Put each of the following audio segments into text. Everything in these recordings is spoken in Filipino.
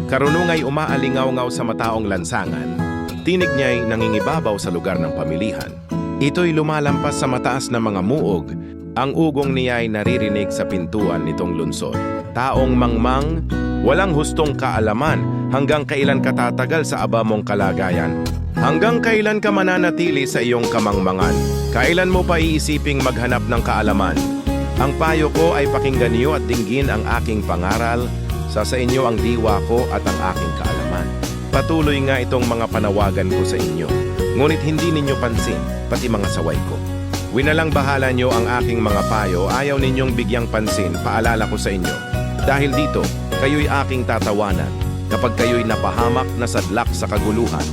Karunungay umaalingaw-ngaw sa mataong lansangan, tinig niya'y nangingibabaw sa lugar ng pamilihan. Ito'y lumalampas sa mataas na mga muog, ang ugong niya'y naririnig sa pintuan nitong lungsod. Taong mangmang, walang hustong kaalaman, hanggang kailan ka tatagal sa aba mong kalagayan? Hanggang kailan ka mananatili sa iyong kamangmangan? Kailan mo pa iisiping maghanap ng kaalaman? Ang payo ko ay pakinggan niyo at dinggin ang aking pangaral, sa inyo ang diwa ko at ang aking kaalaman. Patuloy nga itong mga panawagan ko sa inyo, ngunit hindi ninyo pansin, pati mga saway ko. Winalang bahala nyo ang aking mga payo, ayaw ninyong bigyang pansin, paalala ko sa inyo. Dahil dito, kayo'y aking tatawanan, kapag kayo'y napahamak na sadlak sa kaguluhan.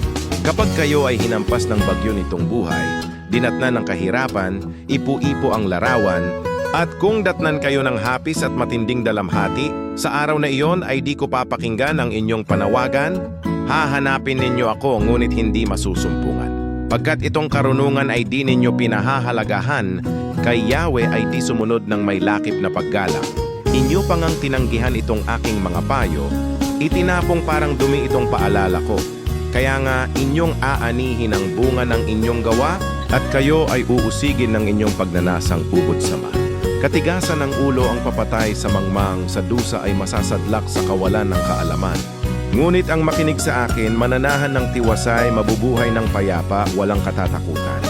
Kapag kayo ay hinampas ng bagyo nitong buhay, dinatnan ng kahirapan, ipu-ipo ang larawan, at kung datnan kayo ng hapis at matinding dalamhati, sa araw na iyon ay di ko papakinggan ang inyong panawagan, hahanapin ninyo ako ngunit hindi masusumpungan. Pagkat itong karunungan ay di ninyo pinahahalagahan, kay Yahweh ay di sumunod ng may lakip na paggalang. Inyo pang ang tinanggihan itong aking mga payo, itinapong parang dumi itong paalala ko. Kaya nga inyong aanihin ang bunga ng inyong gawa at kayo ay uusigin ng inyong pagnanasang ubod sama. Katigasan ng ulo ang papatay sa mangmang, sa dusa ay masasadlak sa kawalan ng kaalaman. Ngunit ang makinig sa akin, mananahan ng tiwasay, mabubuhay ng payapa, walang katatakutan.